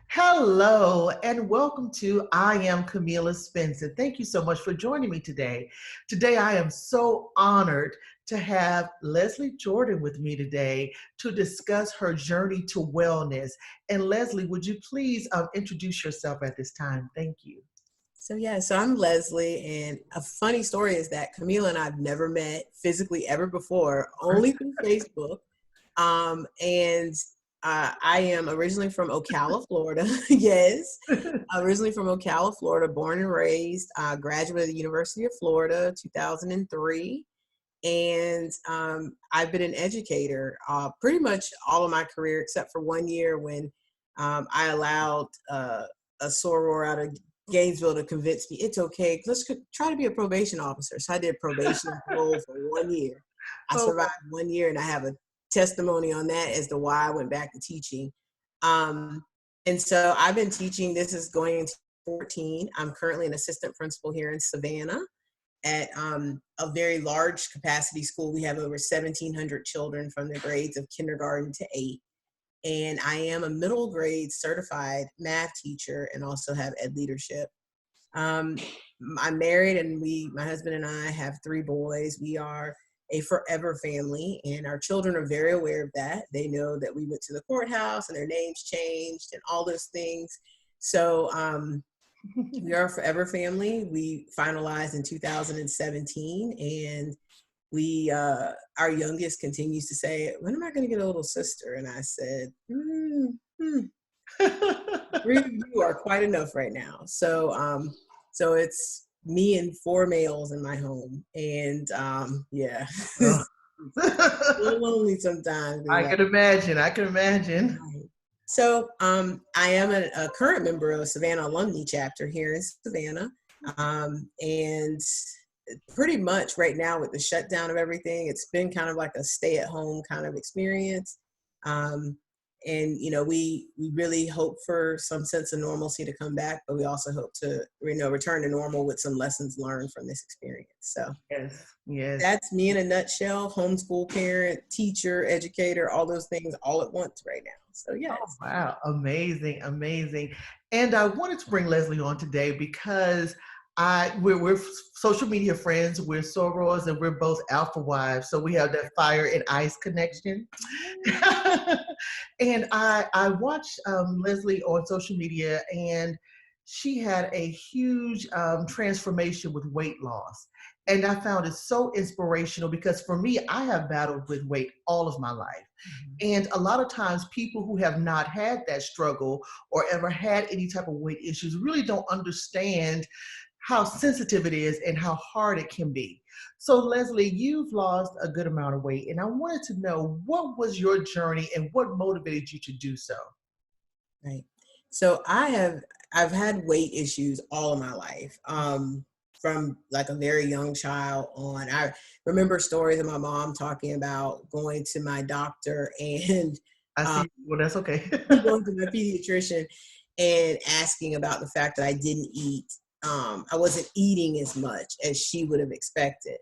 Hello and welcome to I Am Camila Spencer. Thank you so much for joining me today. Today I am so honored to have Lesley Jordan with me today to discuss her journey to wellness. And Lesley, would you please introduce yourself at this time? Thank you. So I'm Leslie, and a funny story is that Camila and I've never met physically ever before, only through Facebook. And I am originally from Ocala, Florida. Yes, originally from Ocala, Florida, born and raised. Graduate of the University of Florida, 2003. And I've been an educator pretty much all of my career, except for 1 year when I allowed a soror out of Gainesville to convince me it's okay. Let's try to be a probation officer. So I did probation and parole for 1 year. I Oh, survived 1 year, and I have a testimony on that as to why I went back to teaching. Um, and so I've been teaching. This is going into 14. I'm currently an assistant principal here in Savannah at a very large capacity school. We have over 1,700 children from the grades of kindergarten to 8. And I am a middle grade certified math teacher and also have ed leadership. Um, I'm married, and my husband and I have 3 boys. We are a forever family, and our children are very aware of that. They know that we went to the courthouse and their names changed and all those things. So we are a forever family. We finalized in 2017, and our youngest continues to say, when am I going to get a little sister? And I said, 3 of you are quite enough right now. So it's me and 4 males in my home. And yeah, oh. it's a little lonely sometimes. I can imagine. I can imagine. Right. So I am a current member of Savannah Alumni Chapter here in Savannah. And pretty much right now with the shutdown of everything, it's been kind of like a stay-at-home kind of experience. And we really hope for some sense of normalcy to come back, but we also hope to return to normal with some lessons learned from this experience. So Yes, yes. that's me in a nutshell: homeschool parent, teacher, educator, all those things all at once right now. So Oh, yes. wow. Amazing, amazing. And I wanted to bring Lesley on today because we're social media friends, we're sorors, and we're both alpha wives. So we have that fire and ice connection. And I watched Lesley on social media, and she had a huge transformation with weight loss. And I found it so inspirational because for me, I have battled with weight all of my life. And a lot of times, people who have not had that struggle or ever had any type of weight issues really don't understand how sensitive it is and how hard it can be. So, Lesley, you've lost a good amount of weight, and I wanted to know what was your journey and what motivated you to do so? Right. So I've had weight issues all of my life. From like a very young child on. I remember stories of my mom talking about going to my doctor and I um, see. Well, that's okay. going to my pediatrician and asking about the fact that I didn't eat. I wasn't eating as much as she would have expected.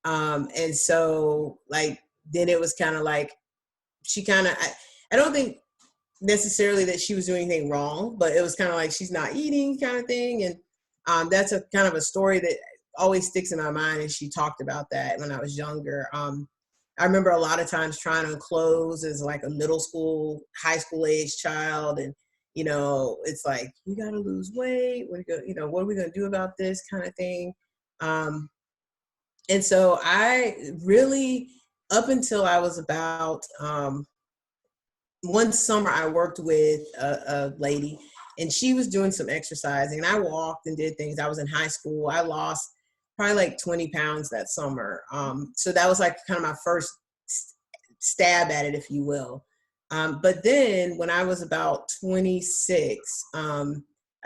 And so like, then it was kind of like, I don't think necessarily that she was doing anything wrong, but it was kind of like she's not eating kind of thing. And that's a kind of a story that always sticks in my mind. And she talked about that when I was younger. I remember a lot of times trying on clothes as like a middle school, high school age child. And, it's like, you got to lose weight. What are we going to do about this kind of thing? Um, and so I really, up until I was about, one summer I worked with a lady, and she was doing some exercising, and I walked and did things. I was in high school. I lost probably like 20 pounds that summer. So that was like kind of my first stab at it, if you will. But then when I was about 26, I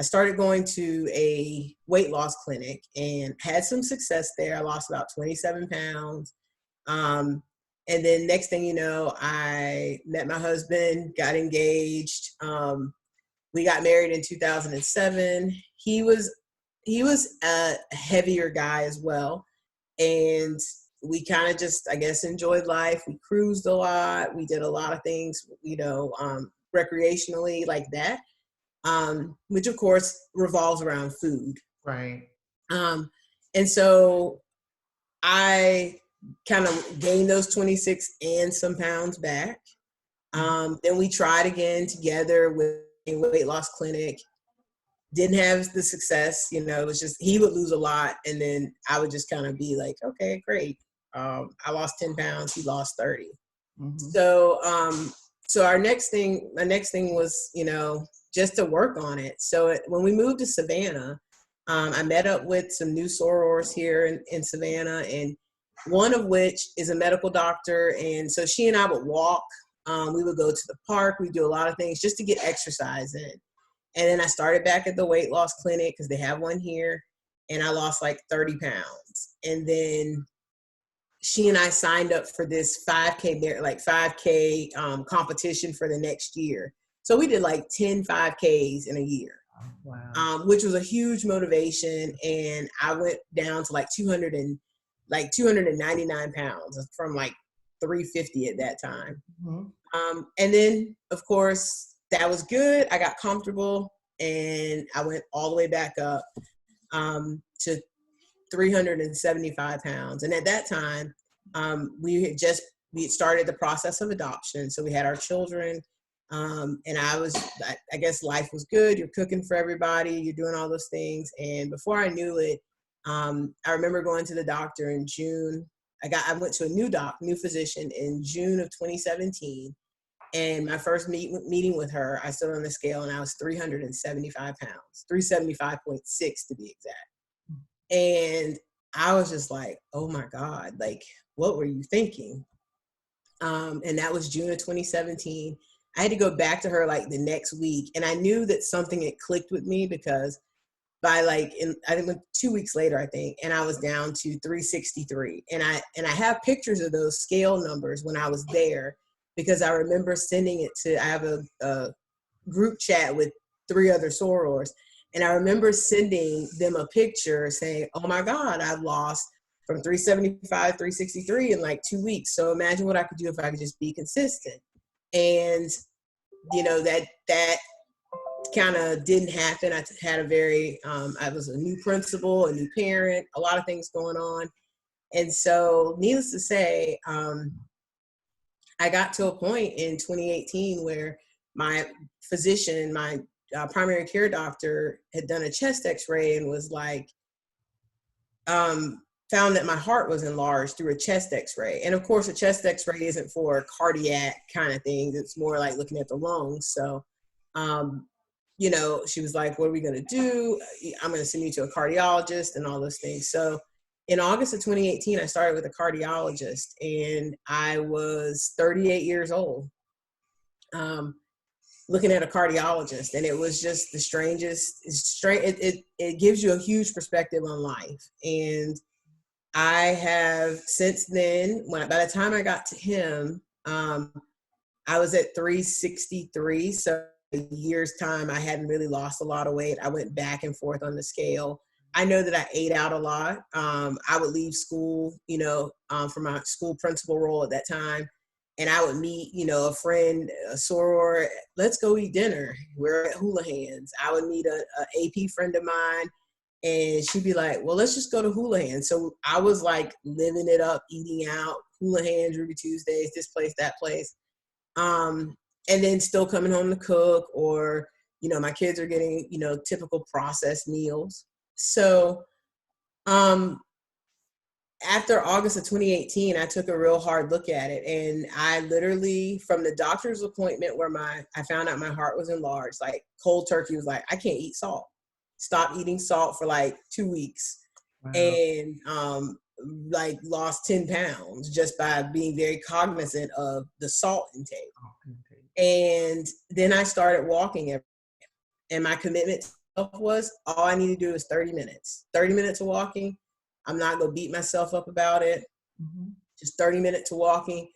started going to a weight loss clinic and had some success there. I lost about 27 pounds. Um, and then next thing you know, I met my husband, got engaged. We got married in 2007. He was a heavier guy as well. And we kind of just, I guess, enjoyed life. We cruised a lot. We did a lot of things, recreationally like that. which of course revolves around food. Right. And so I kind of gained those 26 and some pounds back. Then we tried again together with a weight loss clinic. Didn't have the success, it was just, he would lose a lot. And then I would just kind of be like, okay, great. I lost 10 pounds. He lost 30. Mm-hmm. So my next thing was, just to work on it. So when we moved to Savannah, I met up with some new sorors here in Savannah, and one of which is a medical doctor. And so she and I would walk. We would go to the park. We do a lot of things just to get exercise in. And then I started back at the weight loss clinic because they have one here, and I lost like 30 pounds. And then she and I signed up for this 5K competition for the next year. So we did like 10 5Ks in a year. Wow. Which was a huge motivation. And I went down to like 299 pounds from like 350 at that time. Mm-hmm. And then of course that was good. I got comfortable and I went all the way back up to 375 pounds. And at that time, we had started the process of adoption. So we had our children. And I guess life was good. You're cooking for everybody. You're doing all those things. And before I knew it, I remember going to the doctor in June. I went to a new physician in June of 2017. And my first meeting with her, I stood on the scale and I was 375 pounds, 375.6 to be exact. And I was just like, oh my God, like, what were you thinking? And that was June of 2017. I had to go back to her like the next week. And I knew that something had clicked with me because by I think 2 weeks later, I think, and I was down to 363. And I have pictures of those scale numbers when I was there, because I remember sending it I have a group chat with 3 other sorors. And I remember sending them a picture saying, oh my God, I've lost from 375, 363 in like 2 weeks. So imagine what I could do if I could just be consistent. And, that kind of didn't happen. I had I was a new principal, a new parent, a lot of things going on. And so needless to say, I got to a point in 2018 where my physician, my primary care doctor, had done a chest x-ray and was like, found that my heart was enlarged through a chest x-ray. And of course, a chest x-ray isn't for cardiac kind of things. It's more like looking at the lungs. So, she was like, what are we going to do? I'm going to send you to a cardiologist and all those things. So in August of 2018, I started with a cardiologist, and I was 38 years old, looking at a cardiologist. And it was just the strangest. It gives you a huge perspective on life. And I have since then, by the time I got to him, I was at 363. So a year's time, I hadn't really lost a lot of weight. I went back and forth on the scale. I know that I ate out a lot. I would leave school, for my school principal role at that time. And I would meet, a friend, a soror, let's go eat dinner. We're at Houlihan's. I would meet a AP friend of mine, and she'd be like, well, let's just go to Houlihan's. So I was like living it up, eating out, Houlihan's, Ruby Tuesdays, this place, that place. And then still coming home to cook, or, my kids are getting, typical processed meals. So, after August of 2018, I took a real hard look at it. And I literally, from the doctor's appointment where I found out my heart was enlarged, like cold turkey, was like, I can't eat salt. Stop eating salt for like 2 weeks. Wow. And, lost 10 pounds just by being very cognizant of the salt intake. And then I started walking every day. And my commitment to myself was, all I need to do is 30 minutes. 30 minutes of walking. I'm not going to beat myself up about it. Mm-hmm. Just 30 minutes of walking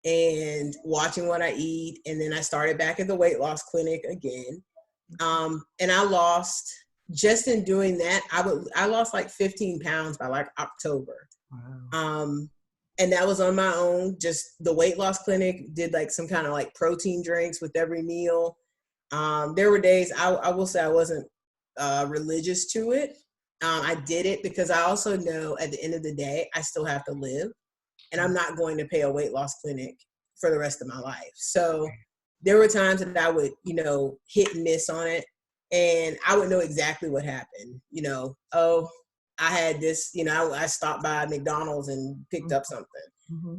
and watching what I eat. And then I started back at the weight loss clinic again. And I lost, just in doing that, I lost like 15 pounds by like October. Wow. And that was on my own. Just the weight loss clinic did like some kind of like protein drinks with every meal. There were days I will say I wasn't religious to it. I did it because I also know at the end of the day, I still have to live, and I'm not going to pay a weight loss clinic for the rest of my life. So there were times that I would, hit and miss on it, and I would know exactly what happened. Oh, I had this, I stopped by McDonald's and picked up something.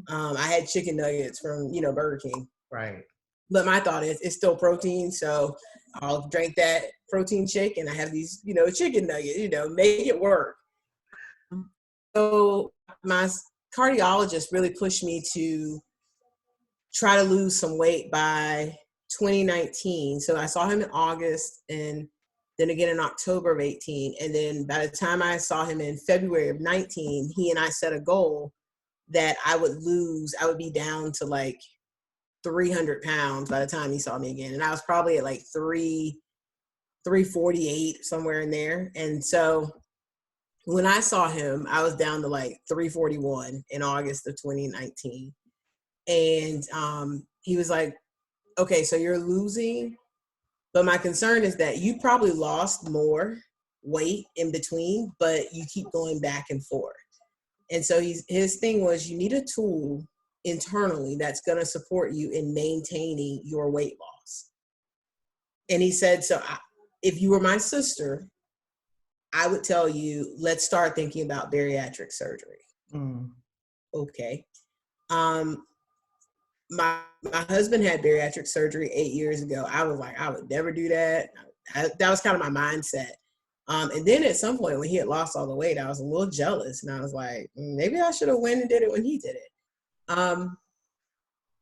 I had chicken nuggets from, Burger King. Right. But my thought is it's still protein, so I'll drink that protein shake and I have these, chicken nuggets, make it work. So my cardiologist really pushed me to try to lose some weight by 2019. So I saw him in August and then again in October of 18. And then by the time I saw him in February of 19, he and I set a goal that I would be down to like 300 pounds by the time he saw me again. And I was probably at like 348, somewhere in there. And so when I saw him, I was down to like 341 in August of 2019. And he was like, okay, so you're losing, but my concern is that you probably lost more weight in between, but you keep going back and forth. And so his thing was, you need a tool internally that's going to support you in maintaining your weight loss. And he said, so if you were my sister, I would tell you, let's start thinking about bariatric surgery. Okay. My husband had bariatric surgery 8 years ago. I was like, I would never do that. That was kind of my mindset. And then at some point when he had lost all the weight, I was a little jealous, and I was like, maybe I should have went and did it when he did it.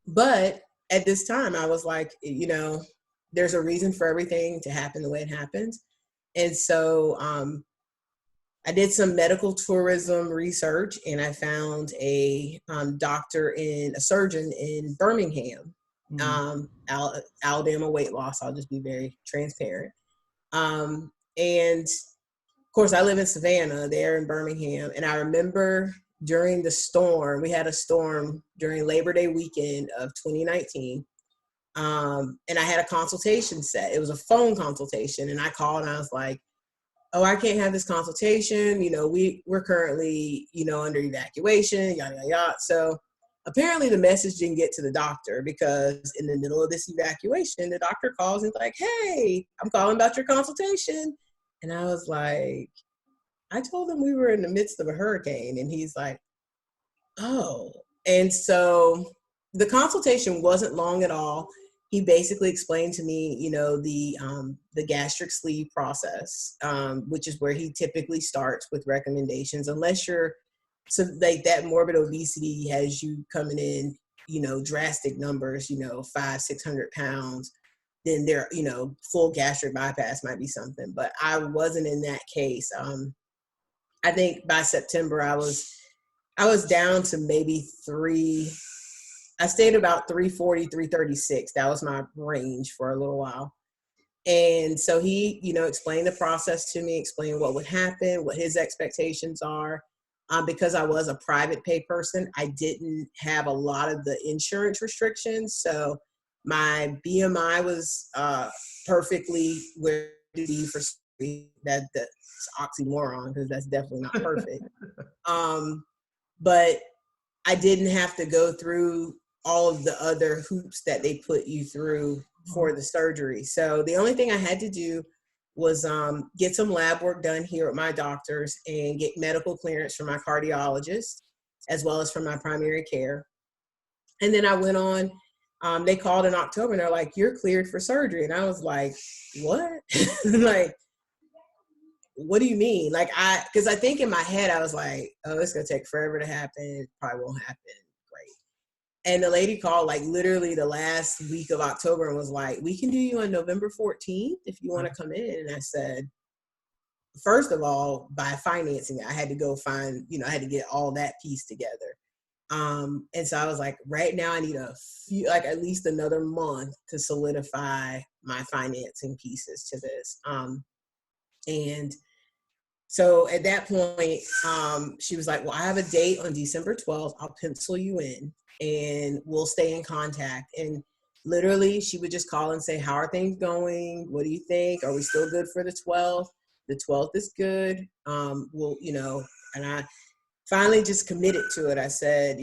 But at this time I was like, there's a reason for everything to happen the way it happens. And so I did some medical tourism research, and I found a surgeon in Birmingham, Alabama weight loss. I'll just be very transparent. And of course, I live in Savannah, there in Birmingham. And I remember during the storm, we had a storm during Labor Day weekend of 2019. And I had a consultation set. It was a phone consultation. And I called and I was like, oh, I can't have this consultation. We're currently, under evacuation, yada, yada, yada. So apparently the message didn't get to the doctor, because in the middle of this evacuation, the doctor calls and is like, hey, I'm calling about your consultation. And I was like, I told him we were in the midst of a hurricane. And he's like, oh. And so the consultation wasn't long at all. He basically explained to me, the gastric sleeve process, which is where he typically starts with recommendations, unless you're, so like that morbid obesity has you coming in, drastic numbers, 500-600 pounds, then there, full gastric bypass might be something. But I wasn't in that case. I think by September I was down to maybe I stayed about 340, 336. That was my range for a little while. And so he, explained the process to me, explained what would happen, what his expectations are. Because I was a private pay person, I didn't have a lot of the insurance restrictions. So my BMI was perfectly where to be for that's oxymoron, because that's definitely not perfect. But I didn't have to go through all of the other hoops that they put you through for the surgery. So the only thing I had to do was get some lab work done here at my doctor's and get medical clearance from my cardiologist, as well as from my primary care. And then I went on, they called in October and they're like, you're cleared for surgery. And I was like, what? Like, what do you mean? Like, because I think in my head, I was like, oh, it's going to take forever to happen. It probably won't happen. Great. And the lady called like literally the last week of October and was like, we can do you on November 14th if you want to come in. And I said, first of all, by financing, I had to go find, I had to get all that piece together. And so I was like, right now I need at least another month to solidify my financing pieces to this. And so at that point, she was like, well, I have a date on December 12th. I'll pencil you in and we'll stay in contact. And literally, she would just call and say, how are things going? What do you think? Are we still good for the 12th? The 12th is good. Well, and I finally just committed to it. I said,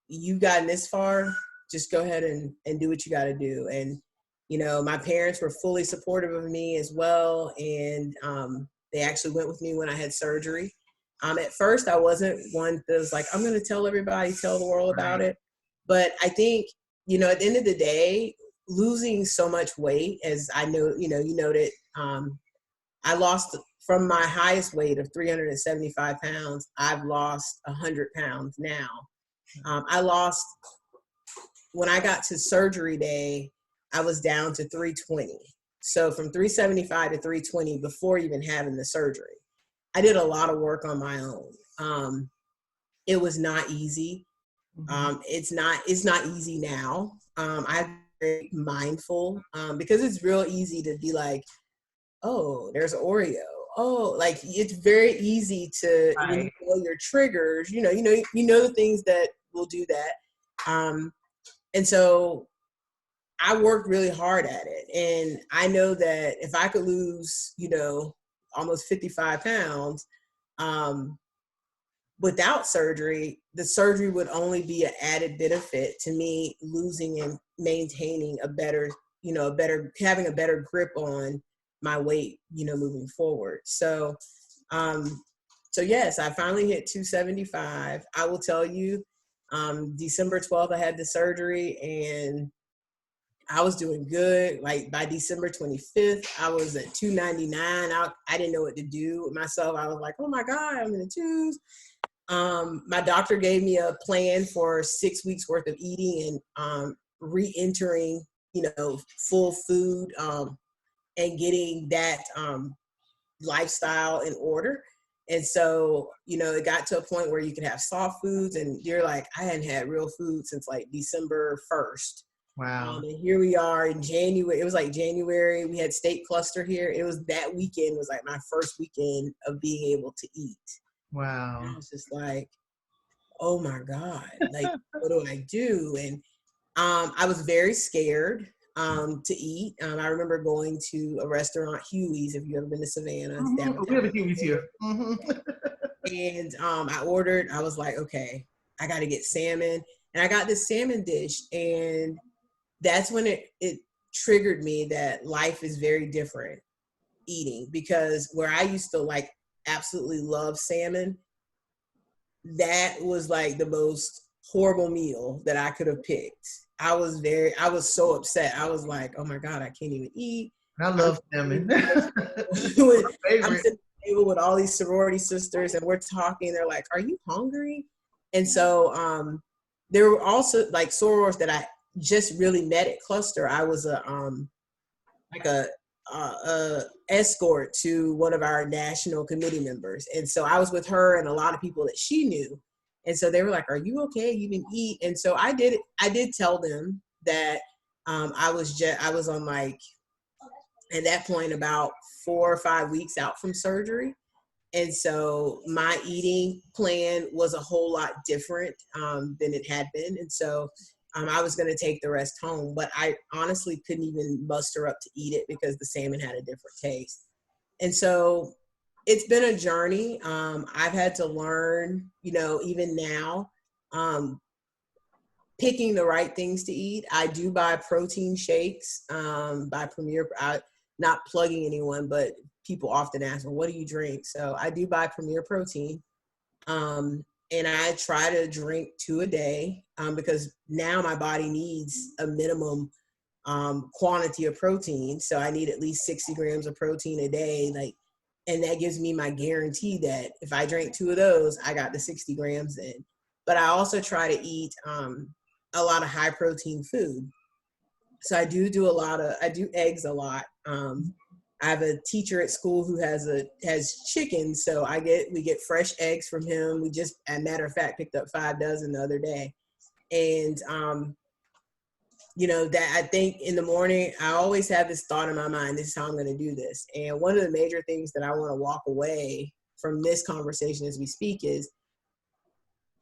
you've gotten this far, just go ahead and do what you got to do. And, my parents were fully supportive of me as well. And they actually went with me when I had surgery. At first, I wasn't one that was like, I'm going to tell everybody, tell the world about it. But I think, at the end of the day, losing so much weight, as I know, you noted, I lost from my highest weight of 375 pounds, I've lost 100 pounds now. I lost, when I got to surgery day, I was down to 320. So from 375 to 320 before even having the surgery. I did a lot of work on my own. It was not easy. It's not easy now. I'm very mindful because it's real easy to be like, oh, there's Oreo. Oh, like it's very easy to when you know your triggers. You know the things that will do that. And so I worked really hard at it, and I know that if I could lose, almost 55 pounds. Without surgery, the surgery would only be an added benefit to me losing and maintaining a better, having a better grip on my weight, moving forward. So yes, I finally hit 275. I will tell you, December 12th, I had the surgery and I was doing good. Like by December 25th, I was at 299. I didn't know what to do with myself. I was like, oh my God, I'm in the twos. My doctor gave me a plan for 6 weeks worth of eating and re-entering, full food and getting that lifestyle in order. And so, it got to a point where you could have soft foods and you're like, I hadn't had real food since like December 1st. Wow. And here we are in January. It was like January. We had state cluster here. It was that weekend was like my first weekend of being able to eat. Wow. And I was just like, oh my God, like, what do I do? And I was very scared to eat. I remember going to a restaurant, Huey's, if you've ever been to Savannah. We have a Huey's here. And I was like, okay, I got to get salmon. And I got this salmon dish. And that's when it triggered me that life is very different eating, because where I used to like absolutely love salmon, that was like the most horrible meal that I could have picked. I was so upset. I was like, oh my God, I can't even eat. I love salmon. I'm sitting at the table with all these sorority sisters and we're talking. They're like, are you hungry? And so there were also like sorors that I just really met at cluster. I was a escort to one of our national committee members. And so I was with her and a lot of people that she knew. And so they were like, are you okay? You can eat. And so I did tell them that I was on like, at that point, about 4 or 5 weeks out from surgery. And so my eating plan was a whole lot different than it had been. And so I was going to take the rest home, but I honestly couldn't even muster up to eat it because the salmon had a different taste. And so it's been a journey. I've had to learn, even now, picking the right things to eat. I do buy protein shakes by Premier. Not plugging anyone, but people often ask, well, what do you drink? So I do buy Premier Protein. And I try to drink 2 a day because now my body needs a minimum quantity of protein. So I need at least 60 grams of protein a day. And that gives me my guarantee that if I drink 2 of those, I got the 60 grams in. But I also try to eat a lot of high protein food. So I do eggs a lot. I have a teacher at school who has chickens, so we get fresh eggs from him. We just, as a matter of fact, picked up 5 dozen the other day. And that I think in the morning, I always have this thought in my mind, this is how I'm going to do this. And one of the major things that I want to walk away from this conversation as we speak is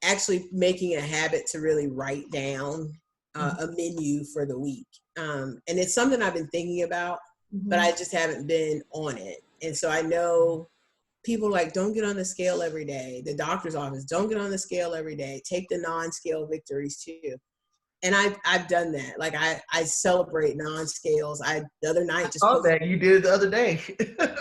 actually making it a habit to really write down a menu for the week. And it's something I've been thinking about, but I just haven't been on it. And so I know people like, don't get on the scale every day. The doctor's office, don't get on the scale every day. Take the non-scale victories too. And I've done that. Like I celebrate non-scales. The other night just Oh, that you did the other day.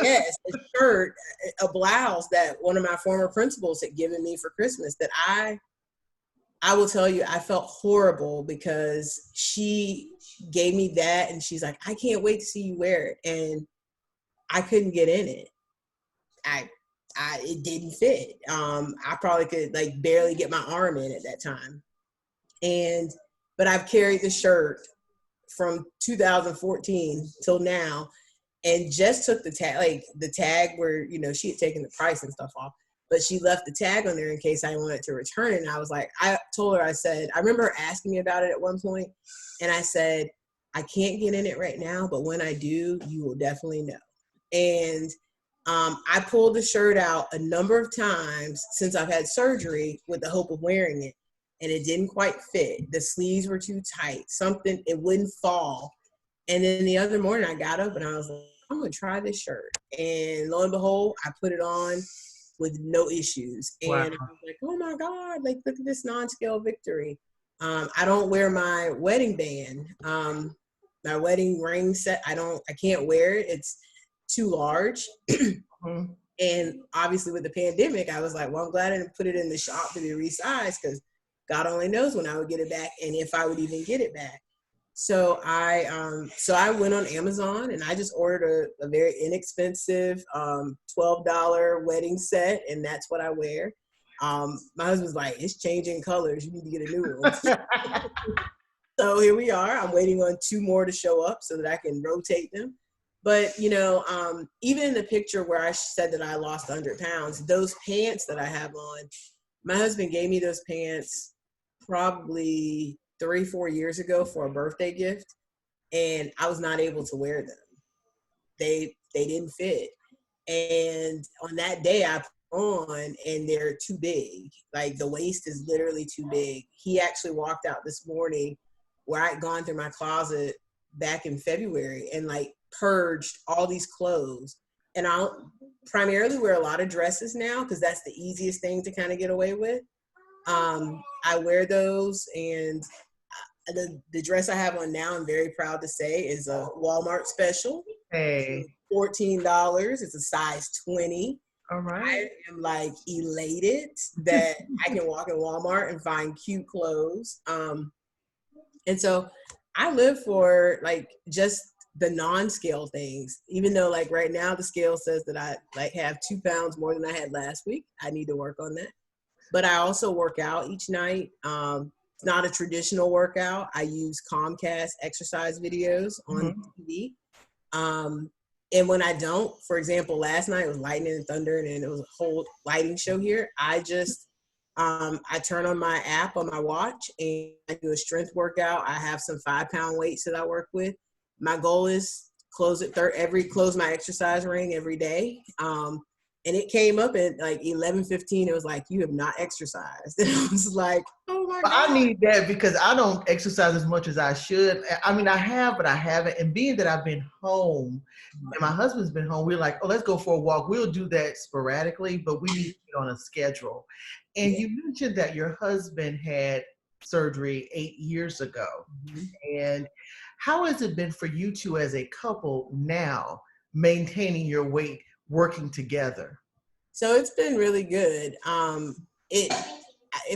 yes, a shirt, a blouse that one of my former principals had given me for Christmas that I will tell you, I felt horrible because she gave me that and she's like, I can't wait to see you wear it. And I couldn't get in it. It didn't fit. I probably could like barely get my arm in at that time. But I've carried the shirt from 2014 till now and just took the tag where, you know, she had taken the price and stuff off, but she left the tag on there in case I wanted to return it. And I was like, I told her, I said, I remember her asking me about it at one point, and I said, I can't get in it right now, but when I do, you will definitely know. And I pulled the shirt out a number of times since I've had surgery with the hope of wearing it, and it didn't quite fit. The sleeves were too tight. It wouldn't fall. And then the other morning I got up and I was like, I'm going to try this shirt. And lo and behold, I put it on with no issues. And Wow. I was like, oh my God, like look at this non-scale victory. I don't wear my wedding band. My wedding ring set, I can't wear it. It's too large. And obviously with the pandemic, I was like, well, I'm glad I didn't put it in the shop to be resized because God only knows when I would get it back and if I would even get it back. So I went on Amazon and I just ordered a very inexpensive $12 wedding set, and that's what I wear. My husband's like, it's changing colors. You need to get a new one. So here we are. I'm waiting on 2 more to show up so that I can rotate them. But, you know, even in the picture where I said that I lost 100 pounds, those pants that I have on, my husband gave me those pants probably 3-4 years ago for a birthday gift, and I was not able to wear them. They didn't fit. And on that day I put on and they're too big. Like the waist is literally too big. He actually walked out this morning where I'd gone through my closet back in February and like purged all these clothes. And I'll primarily wear a lot of dresses now because that's the easiest thing to kind of get away with. I wear those, and the dress I have on now, I'm very proud to say, is a Walmart special. Hey. $14. It's a size 20. All right. I am like elated that I can walk in Walmart and find cute clothes. And so I live for like just the non-scale things, even though like right now the scale says that I like have 2 pounds more than I had last week. I need to work on that. But I also work out each night. It's not a traditional workout. I use Comcast exercise videos on TV. And when I don't, for example, last night it was lightning and thunder and it was a whole lighting show here. I just, I turn on my app on my watch and I do a strength workout. I have some 5-pound weights that I work with. My goal is close my exercise ring every day. And it came up at like 11:15. It was like, you have not exercised. And I was like, oh my God. I need that because I don't exercise as much as I should. I mean, I have, but I haven't. And being that I've been home and my husband's been home, we're like, oh, let's go for a walk. We'll do that sporadically, but we need to get on a schedule. And you mentioned that your husband had surgery 8 years ago. And how has it been for you two as a couple now, maintaining your weight, working together? So it's been really good.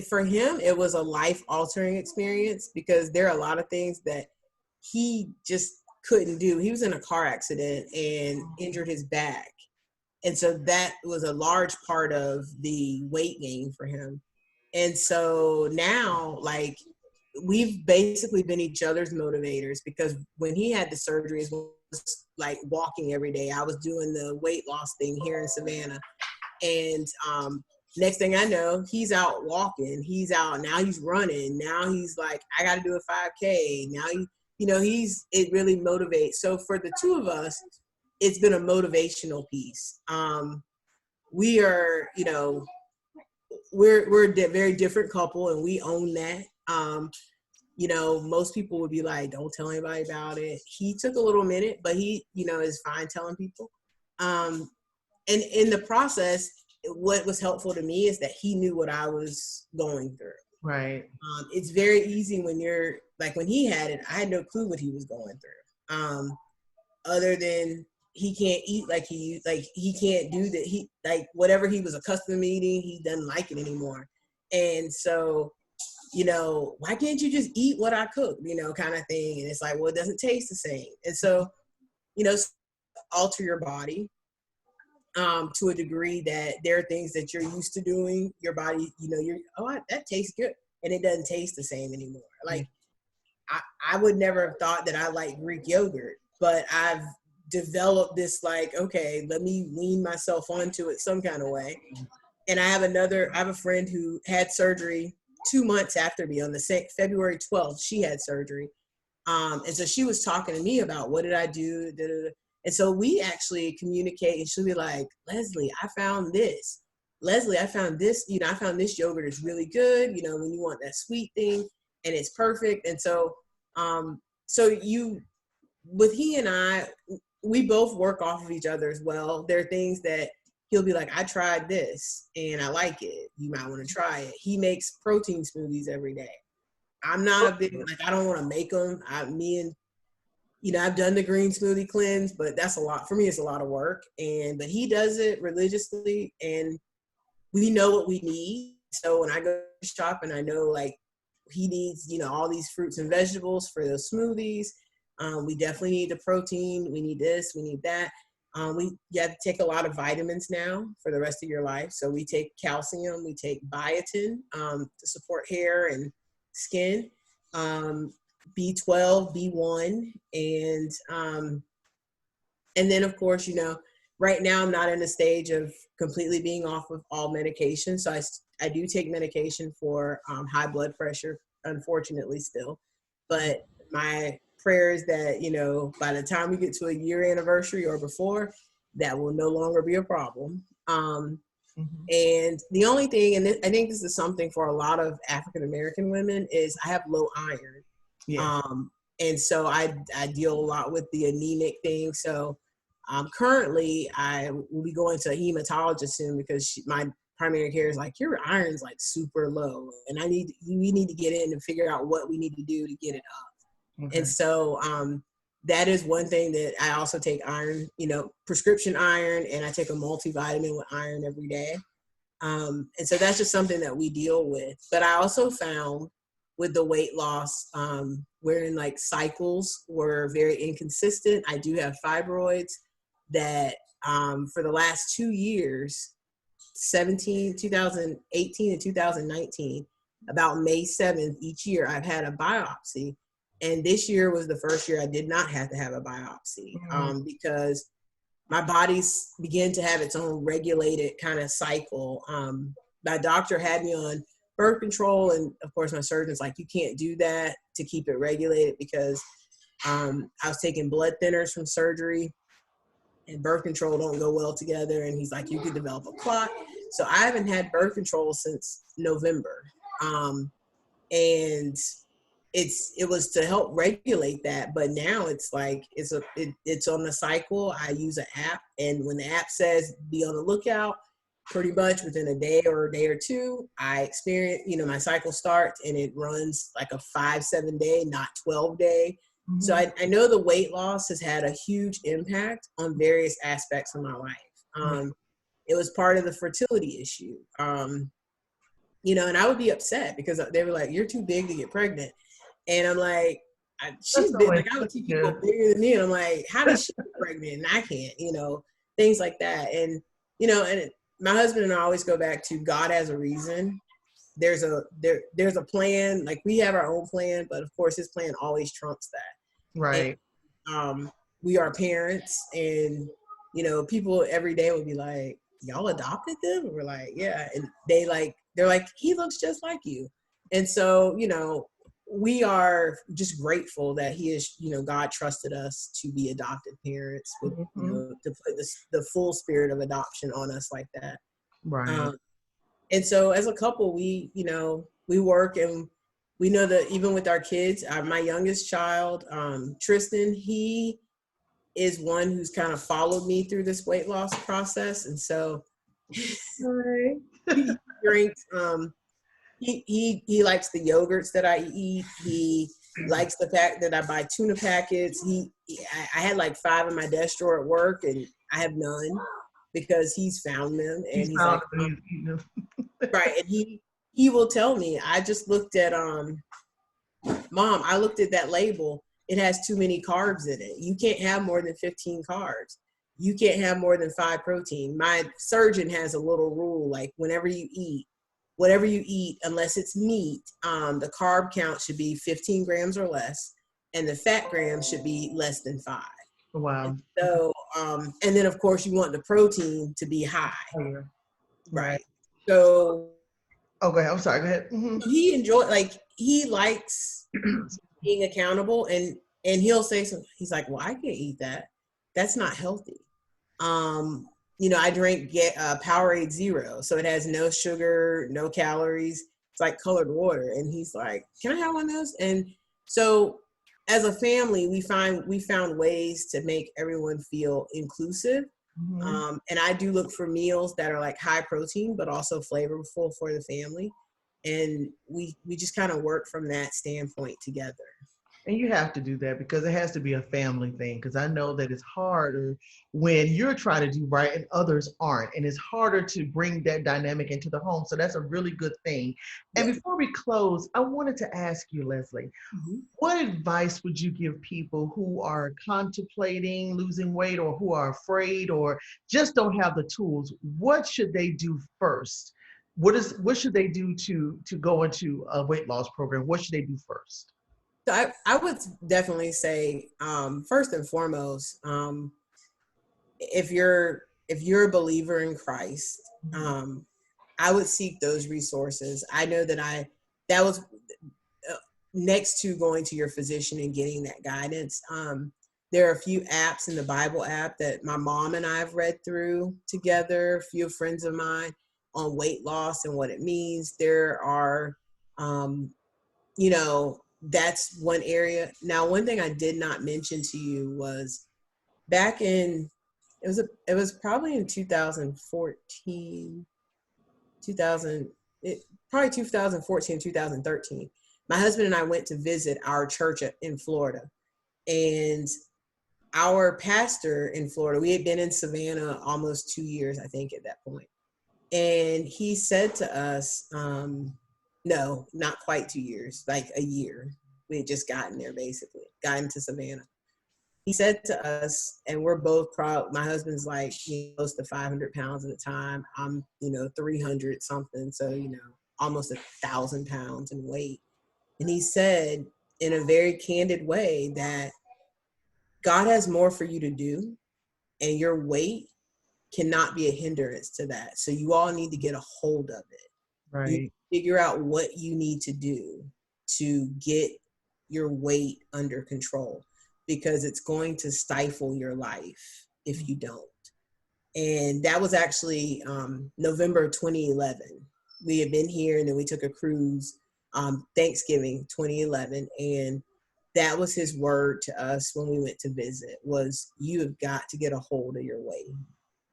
For him, it was a life-altering experience because there are a lot of things that he just couldn't do. He was in a car accident and injured his back. And so that was a large part of the weight gain for him. And so now, like, we've basically been each other's motivators because when he had the surgery, it was like walking every day. I was doing the weight loss thing here in Savannah. And next thing I know, he's out walking. He's out. Now he's running. Now he's like, I got to do a 5K. Now, it really motivates. So for the two of us, it's been a motivational piece. We are, we're a very different couple and we own that. most people would be like, don't tell anybody about it. He took a little minute, but he, is fine telling people. And in the process, what was helpful to me is that he knew what I was going through. Right. It's very easy when you're like, when he had it, I had no clue what he was going through. Other than he can't eat he can't do that. He, like, whatever he was accustomed to eating, he doesn't like it anymore. And so, why can't you just eat what I cook, kind of thing. And it's like, well, it doesn't taste the same. And so, alter your body to a degree that there are things that you're used to doing. Your body, that tastes good. And it doesn't taste the same anymore. Like, I would never have thought that I like Greek yogurt, but I've developed this, like, okay, let me wean myself onto it some kind of way. And I have a friend who had surgery 2 months after me on the February 12th, she had surgery. And so she was talking to me about what did I do? Da, da, da. And so we actually communicate, and she'll be like, Lesley, I found this. Lesley, I found this, I found this yogurt is really good, when you want that sweet thing, and it's perfect. And so, with he and I, we both work off of each other as well. There are things that he'll be like, I tried this and I like it. You might want to try it. He makes protein smoothies every day. I'm not a big, like, I don't want to make them. I've done the green smoothie cleanse, but that's a lot for me. It's a lot of work. But he does it religiously, and we know what we need. So when I go shop and I know, like, he needs, all these fruits and vegetables for those smoothies. We definitely need the protein. We need this, we need that. You have to take a lot of vitamins now for the rest of your life. So we take calcium, we take biotin to support hair and skin, B12, B1, and then, of course, right now I'm not in a stage of completely being off of all medication. So I do take medication for high blood pressure, unfortunately still. But my prayer is that, by the time we get to a year anniversary or before, that will no longer be a problem. And the only thing, and I think this is something for a lot of African-American women, is I have low iron. Yes. And so I deal a lot with the anemic thing. So currently I will be going to a hematologist soon because my primary care is like, your iron's like super low, and we need to get in and figure out what we need to do to get it up. Okay. And so that is one thing that I also take iron, prescription iron, and I take a multivitamin with iron every day. And so that's just something that we deal with. But I also found with the weight loss, wherein, like, cycles were very inconsistent. I do have fibroids that for the last 2 years, 2018 and 2019, about May 7th each year, I've had a biopsy. And this year was the first year I did not have to have a biopsy because my body's began to have its own regulated kind of cycle. My doctor had me on birth control, and of course my surgeon's like, you can't do that to keep it regulated because I was taking blood thinners from surgery, and birth control don't go well together. And he's like, you could develop a clot. So I haven't had birth control since November. And it was to help regulate that. But now it's like, it's on the cycle. I use an app, and when the app says be on the lookout, pretty much within a day or a day or two, I experience, my cycle starts, and it runs like a 5-7 day, not 12 day. Mm-hmm. So I know the weight loss has had a huge impact on various aspects of my life. It was part of the fertility issue. And I would be upset because they were like, you're too big to get pregnant. And I'm like, she's big. Like, I would see people bigger than me. And I'm like, how does she get pregnant and I can't, things like that. And, and my husband and I always go back to God has a reason. There's a plan. Like, we have our own plan, but of course his plan always trumps that. Right. And, we are parents, and, people every day would be like, y'all adopted them? And we're like, yeah. And they're like, he looks just like you. And so, we are just grateful that he is, God trusted us to be adopted parents with, to put the full spirit of adoption on us like that. Right. And so as a couple, we work, and we know that even with our kids, my youngest child, Tristan, he is one who's kind of followed me through this weight loss process. And so Right. he drinks, he likes the yogurts that I eat. He likes the fact that I buy tuna packets. I had like 5 in my desk drawer at work, and I have none because he's found them, and He's he's found like, them, he's eating them. right. And he will tell me, I just looked at Mom, I looked at that label. It has too many carbs in it. You can't have more than 15 carbs. You can't have more than 5 protein. My surgeon has a little rule, like whatever you eat, unless it's meat, the carb count should be 15 grams or less, and the fat grams should be less than 5. Wow. And so, and then of course you want the protein to be high, Oh, yeah. right? So Oh, go ahead. I'm sorry. Go ahead. he likes being accountable, and he'll say something. He's like, well, I can't eat that. That's not healthy. I drink Powerade Zero, so it has no sugar, no calories. It's like colored water. And he's like, can I have one of those? And so as a family, we found ways to make everyone feel inclusive. And I do look for meals that are like high protein, but also flavorful for the family. And we just kind of work from that standpoint together. And you have to do that because it has to be a family thing. Because I know that it's harder when you're trying to do right and others aren't. And it's harder to bring that dynamic into the home. So that's a really good thing. And Yeah. before we close, I wanted to ask you, Lesley, what advice would you give people who are contemplating losing weight or who are afraid or just don't have the tools? What should they do first? What should they do to go into a weight loss program? What should they do first? So I would definitely say, first and foremost, if you're a believer in Christ, I would seek those resources. I know that was next to going to your physician and getting that guidance. There are a few apps in the Bible app that my mom and I have read through together, a few friends of mine on weight loss and what it means. There are, that's one area. Now, one thing I did not mention to you was back in, it was probably in 2014, 2013. My husband and I went to visit our church in Florida, and our pastor in Florida, we had been in Savannah almost 2 years, I think, at that point. And he said to us, no, not quite 2 years, like a year. We had just gotten there, basically, gotten to Savannah. He said to us, and we're both proud. My husband's like close to 500 pounds at the time. I'm, 300 something. So, almost 1,000 pounds in weight. And he said in a very candid way that God has more for you to do, and your weight cannot be a hindrance to that. So you all need to get a hold of it. Right. You figure out what you need to do to get your weight under control, because it's going to stifle your life if you don't. And that was actually November 2011. We had been here, and then we took a cruise Thanksgiving 2011, and that was his word to us when we went to visit, was you have got to get a hold of your weight.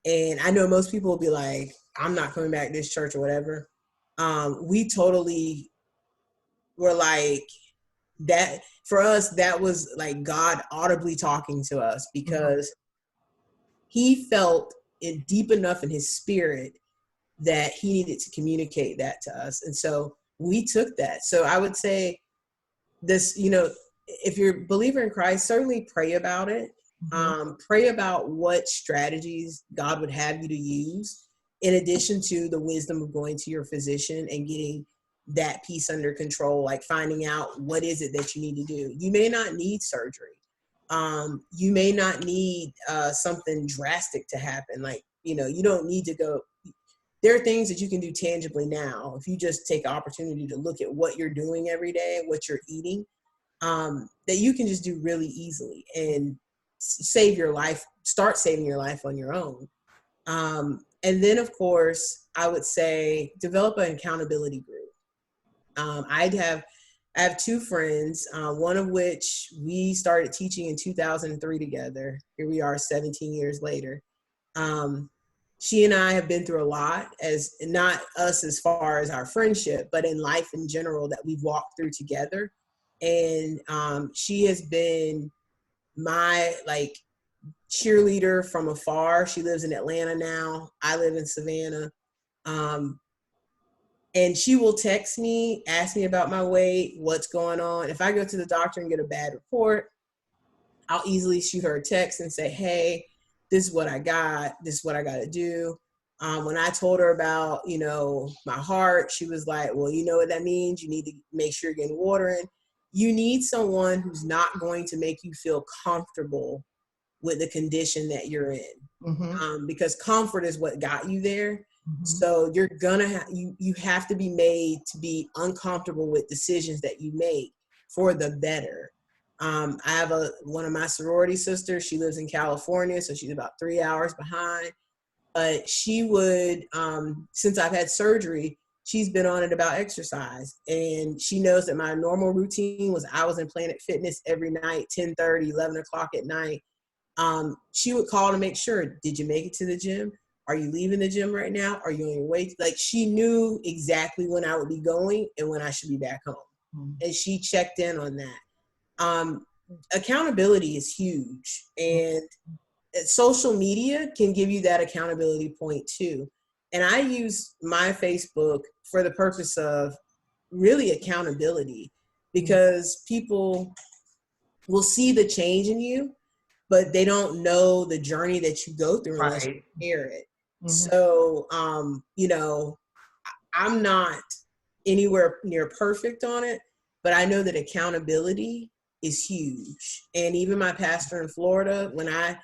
And I know most people will be like, I'm not coming back to this church or whatever. We totally were like, that for us, that was like God audibly talking to us, because he felt it deep enough in his spirit that he needed to communicate that to us. And so we took that. So I would say this, if you're a believer in Christ, certainly pray about it. Pray about what strategies God would have you to use, in addition to the wisdom of going to your physician and getting that piece under control, like finding out what is it that you need to do. You may not need surgery. You may not need something drastic to happen. Like, you don't need to go. There are things that you can do tangibly now. If you just take opportunity to look at what you're doing every day, what you're eating, that you can just do really easily and save your life, start saving your life on your own. And then, of course, I would say develop an accountability group. I have two friends, one of which we started teaching in 2003 together. Here we are 17 years later. She and I have been through a lot, as not us as far as our friendship, but in life in general that we've walked through together. And she has been my like cheerleader from afar. She lives in Atlanta now. I live in Savannah. Um, and she will text me, ask me about my weight, what's going on. If I go to the doctor and get a bad report, I'll easily shoot her a text and say, hey, this is what I got. This is what I got to do. When I told her about, my heart, she was like, well, you know what that means? You need to make sure you're getting water in. You need someone who's not going to make you feel comfortable with the condition that you're in. Mm-hmm. Because comfort is what got you there. Mm-hmm. So you're gonna you have to be made to be uncomfortable with decisions that you make for the better. I have one of my sorority sisters. She lives in California, so she's about 3 hours behind. But she would, since I've had surgery, she's been on it about exercise, and she knows that my normal routine was I was in Planet Fitness every night, 10:30, 11 o'clock at night. She would call to make sure, did you make it to the gym? Are you leaving the gym right now? Are you on your way? Like, she knew exactly when I would be going and when I should be back home. Mm-hmm. And she checked in on that. Accountability is huge, and social media can give you that accountability point too. And I use my Facebook for the purpose of really accountability, because people will see the change in you, but they don't know the journey that you go through unless Right. you share it. Mm-hmm. So, I'm not anywhere near perfect on it, but I know that accountability is huge. And even my pastor in Florida, when I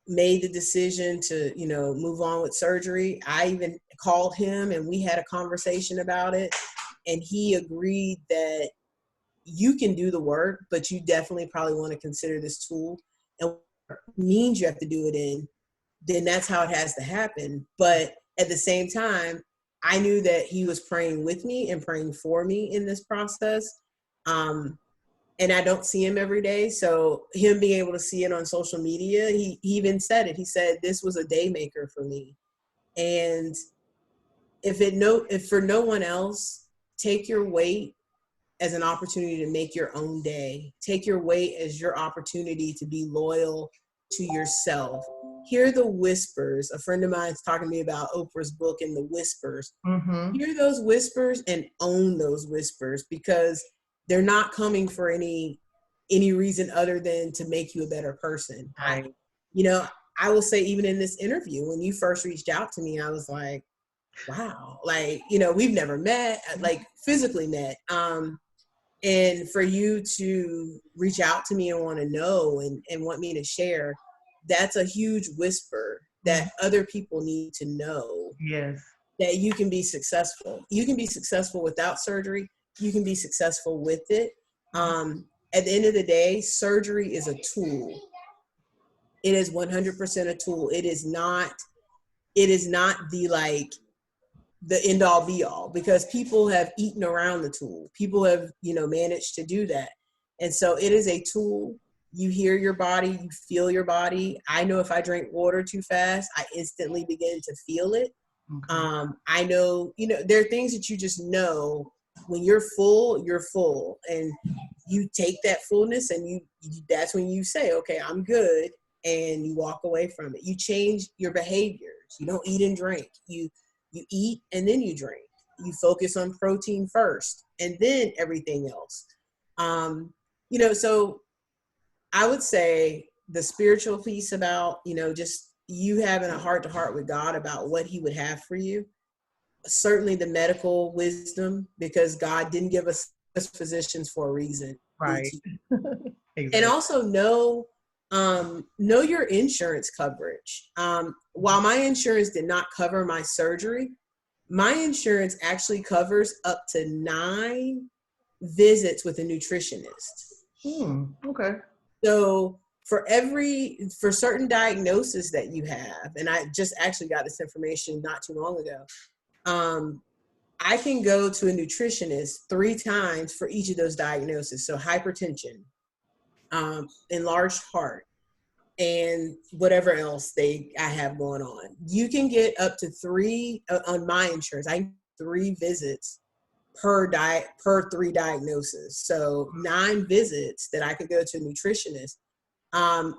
made the decision to, move on with surgery, I even called him and we had a conversation about it. And he agreed that you can do the work, but you definitely probably want to consider this tool. And means you have to do it in, then that's how it has to happen. But at the same time, I knew that he was praying with me and praying for me in this process. And I don't see him every day. So him being able to see it on social media, he even said it. He said, this was a day maker for me. And if for no one else, take your weight as an opportunity to make your own day. Take your weight as your opportunity to be loyal to yourself. Hear the whispers. A friend of mine's talking to me about Oprah's book and the whispers. Mm-hmm. Hear those whispers and own those whispers, because they're not coming for any reason other than to make you a better person. Right. I will say, even in this interview, when you first reached out to me, I was like, wow, like, we've never met, like physically met. And for you to reach out to me and want to know and want me to share, that's a huge whisper that other people need to know. Yes. That you can be successful. You can be successful without surgery. You can be successful with it. At the end of the day, surgery is a tool. It is 100% a tool. It is not the end all be all, because people have eaten around the tool. People have, managed to do that. And so it is a tool. You hear your body, you feel your body. I know if I drink water too fast, I instantly begin to feel it. Okay. I know, there are things that you just know when you're full, and you take that fullness and that's when you say, okay, I'm good. And you walk away from it. You change your behaviors. You don't eat and drink. You eat and then you drink. You focus on protein first and then everything else. So I would say the spiritual piece about, just you having a heart to heart with God about what he would have for you. Certainly the medical wisdom, because God didn't give us physicians for a reason. Right. And Exactly. also know your insurance coverage. While my insurance did not cover my surgery, my insurance actually covers up to 9 visits with a nutritionist. Okay. So for certain diagnosis that you have, and I just actually got this information not too long ago, I can go to a nutritionist 3 times for each of those diagnoses. So hypertension, enlarged heart, and whatever else I have going on. You can get up to 3 on my insurance. I 3 visits per 3 diagnoses. So 9 visits that I could go to a nutritionist.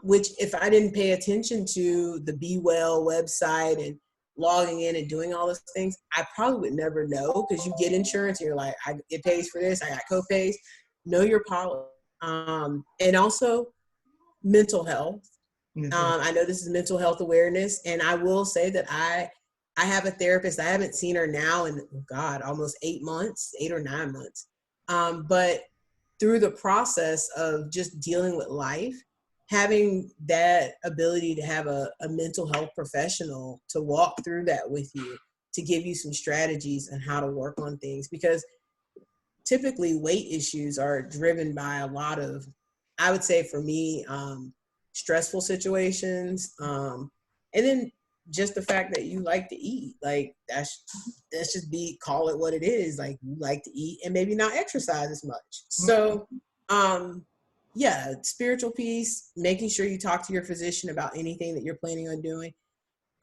Which if I didn't pay attention to the Be Well website and logging in and doing all those things, I probably would never know, because you get insurance and you're like, it pays for this, I got co-pays. Know your policy. And also mental health. I know this is mental health awareness, and I will say that I have a therapist. I haven't seen her now in, God, almost 8 or 9 months. But through the process of just dealing with life, having that ability to have a mental health professional to walk through that with you, to give you some strategies on how to work on things, because typically weight issues are driven by a lot of, I would say for me, stressful situations. And then just the fact that you like to eat, like that's just call it what it is. Like, you like to eat and maybe not exercise as much. So, yeah, spiritual piece, making sure you talk to your physician about anything that you're planning on doing.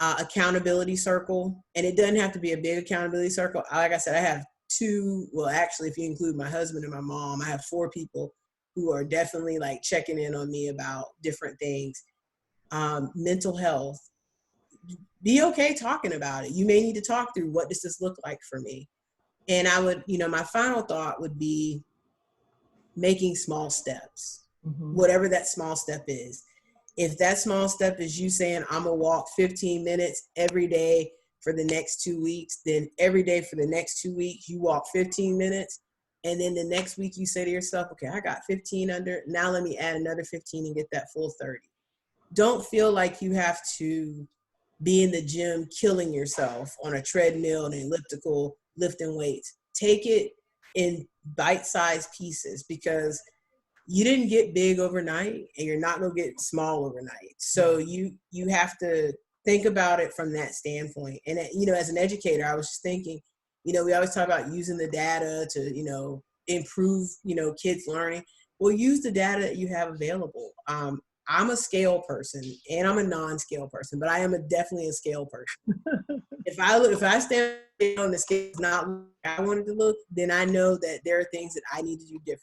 Accountability circle, and it doesn't have to be a big accountability circle. Like I said, I have 2, well, actually, if you include my husband and my mom, I have 4 people who are definitely like checking in on me about different things. Mental health, be okay talking about it. You may need to talk through, what does this look like for me? And I would, my final thought would be making small steps, whatever that small step is. If that small step is you saying, I'm gonna walk 15 minutes every day for the next 2 weeks, then every day for the next 2 weeks, you walk 15 minutes. And then the next week you say to yourself, okay, I got 15 under, now let me add another 15 and get that full 30. Don't feel like you have to be in the gym killing yourself on a treadmill and elliptical lifting weights. Take it in bite-sized pieces, because you didn't get big overnight and you're not going to get small overnight. So you have to think about it from that standpoint. And, as an educator, I was just thinking, we always talk about using the data to, improve, kids learning. Well, use the data that you have available. I'm a scale person and I'm a non-scale person, but I am definitely a scale person. If I stand on the scale, it's not like I wanted to look, then I know that there are things that I need to do different.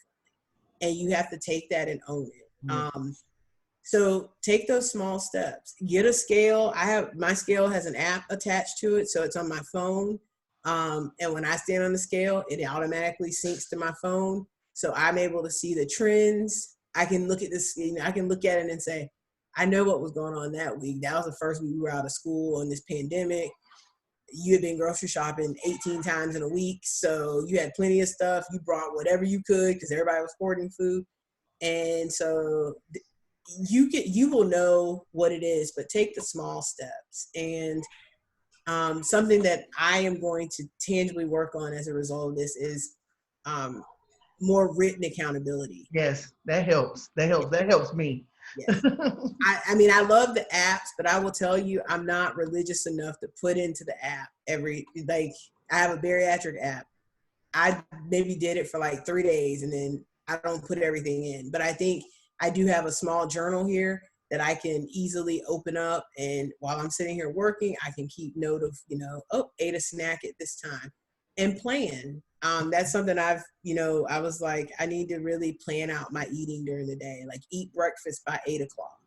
And you have to take that and own it. So take those small steps. Get a scale. My scale has an app attached to it, so it's on my phone. And when I stand on the scale, it automatically syncs to my phone, so I'm able to see the trends. I can look at this. I can look at it and say, I know what was going on that week. That was the first week we were out of school on this pandemic. You had been grocery shopping 18 times in a week, so you had plenty of stuff. You brought whatever you could because everybody was hoarding food, and so you will know what it is. But take the small steps, and something that I am going to tangibly work on as a result of this is more written accountability. Yes, that helps. That helps me. Yes. I mean, I love the apps, but I will tell you, I'm not religious enough to put into the app I have a bariatric app. I maybe did it for like 3 days and then I don't put everything in. But I think I do have a small journal here that I can easily open up. And while I'm sitting here working, I can keep note of, ate a snack at this time and plan. That's something I was like, I need to really plan out my eating during the day. Like, eat breakfast by 8 o'clock,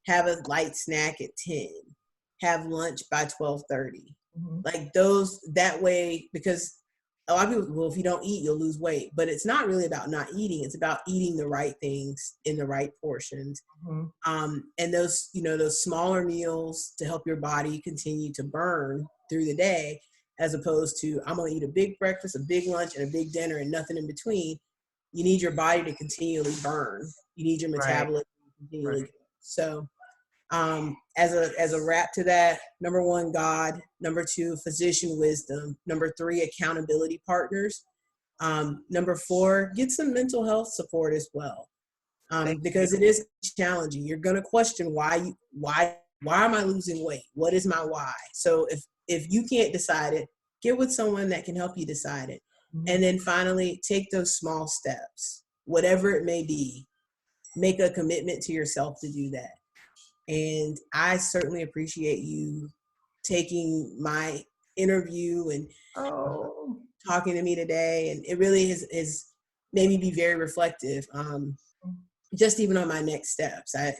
have a light snack at 10, have lunch by 12:30. Like those, that way, because a lot of people, well, if you don't eat, you'll lose weight. But it's not really about not eating. It's about eating the right things in the right portions. And those, those smaller meals to help your body continue to burn through the day, as opposed to, I'm going to eat a big breakfast, a big lunch, and a big dinner and nothing in between. You need your body to continually burn. You need your metabolism to continually go. So as a wrap to that, number 1, God. Number 2, physician wisdom. Number 3, accountability partners. Number 4, get some mental health support as well. Because it is challenging. You're going to question why am I losing weight? What is my why? So if you can't decide it, get with someone that can help you decide it. Mhm. And then finally, take those small steps, whatever it may be. Make a commitment to yourself to do that. And I certainly appreciate you taking my interview and Oh, talking to me today. And it really has made me be very reflective, just even on my next steps. yes.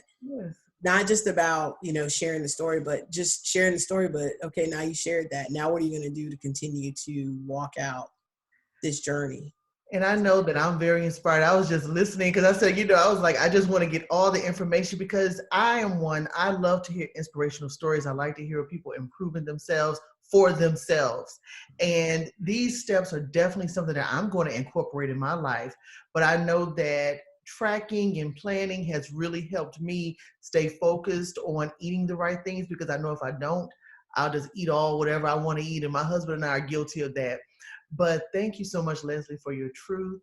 Not just about, sharing the story, but just sharing the story. But okay, now you shared that. Now what are you going to do to continue to walk out this journey? And I know that I'm very inspired. I was just listening because I said, I was like, I just want to get all the information because I love to hear inspirational stories. I like to hear people improving themselves for themselves. And these steps are definitely something that I'm going to incorporate in my life. But I know that tracking and planning has really helped me stay focused on eating the right things because I know if I don't, I'll just eat all whatever I want to eat. And my husband and I are guilty of that. But thank you so much, Lesley, for your truth,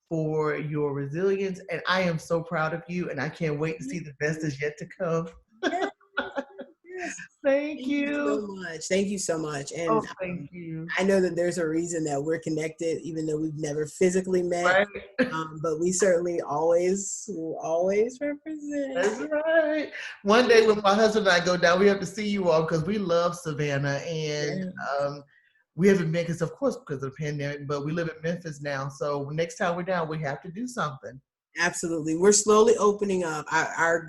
for your resilience. And I am so proud of you. And I can't wait to see the best is yet to come. Yes, yes. Thank Thank you you. so much. Thank you so much. Oh, And thank you. I know that there's a reason that we're connected, even though we've never physically met. Right? But we certainly will always represent. That's right. One day when my husband and I go down, we have to see you all because we love Savannah. And Yeah, we haven't been, because of course, because of the pandemic, but we live in Memphis now. So next time we're down, we have to do something. absolutely. We're slowly opening up. Our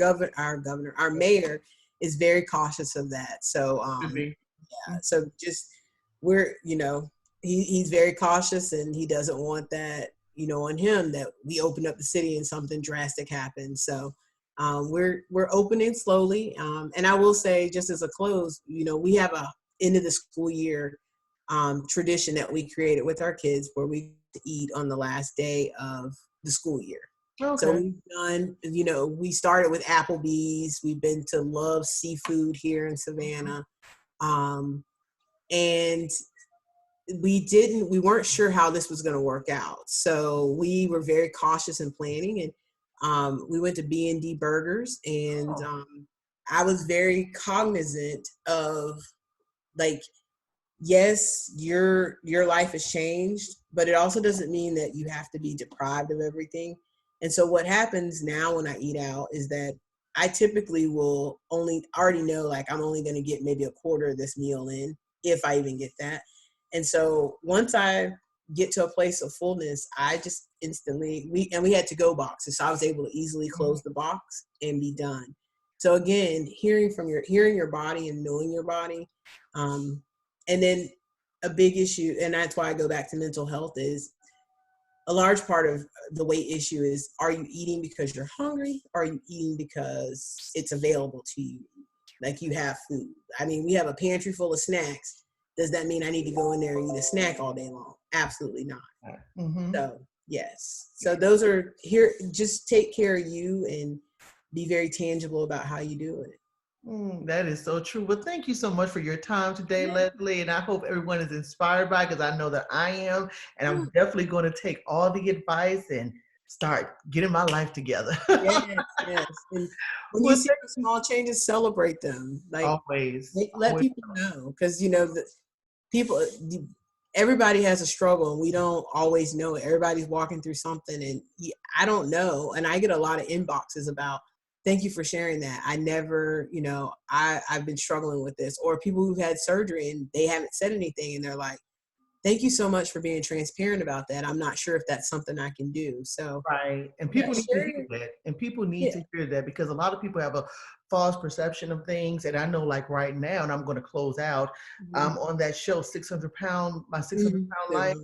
mayor is very cautious of that. So, To be. so just we're, he's very cautious and he doesn't want that, on him that we open up the city and something drastic happens. So, we're opening slowly. And I will say, just as a close, we have a end of the school year tradition that we created with our kids where we eat on the last day of the school year. So Okay. we've done, we started with Applebee's. We've been to Love Seafood here in Savannah. Um, and we weren't sure how this was going to work out. So we were very cautious in planning and we went to B&D Burgers and Oh, I was very cognizant of like, yes, your life has changed, but it also doesn't mean that you have to be deprived of everything. And so what happens now when I eat out is that I typically will only already know like I'm only going to get maybe a quarter of this meal in if I even get that. And so once I get to a place of fullness, I just instantly we had to go boxes, so I was able to easily close the box and be done. So again, hearing your body and knowing your body, and then a big issue, and that's why I go back to mental health, is a large part of the weight issue is, are you eating because you're hungry or are you eating because it's available to you? Like you have food. I mean, we have a pantry full of snacks. Does that mean I need to go in there and eat a snack all day long? Absolutely not. mm-hmm. So, yes. So those are here. Just take care of you and be very tangible about how you do it. That is so true. Well, thank you so much for your time today, Yeah. Lesley. And I hope everyone is inspired by it because I know that I am. And I'm definitely going to take all the advice and start getting my life together. Yes, yes. And when you Well, see the small changes, celebrate them. Like always, let always. people know, because the people, everybody has a struggle, and we don't always know it. Everybody's walking through something, and I don't know. And I get a lot of inboxes about, thank you for sharing that. I never, I've been struggling with this, or people who've had surgery and they haven't said anything, and they're like, thank you so much for being transparent about that. I'm not sure if that's something I can do. So Right. And yeah, people need to share hear that. And people need yeah. to hear that because a lot of people have a false perception of things. And I know like right now, and I'm going to close out, Mhm. on that show, 600 pound, my 600 Mhm. pound life.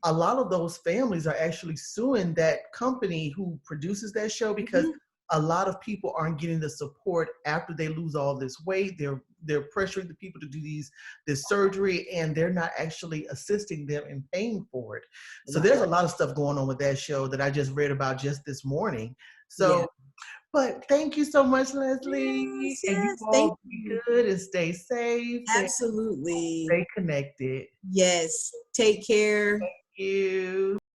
A lot of those families are actually suing that company who produces that show because Mhm. a lot of people aren't getting the support after they lose all this weight. They're pressuring the people to do this surgery, and they're not actually assisting them in paying for it. So Right. there's a lot of stuff going on with that show that I just read about just this morning. Yeah. So, but thank you so much, Lesley, Yes, and you yes. Thank all be you. good and stay safe and Absolutely. stay connected. Yes. Take care. Thank you.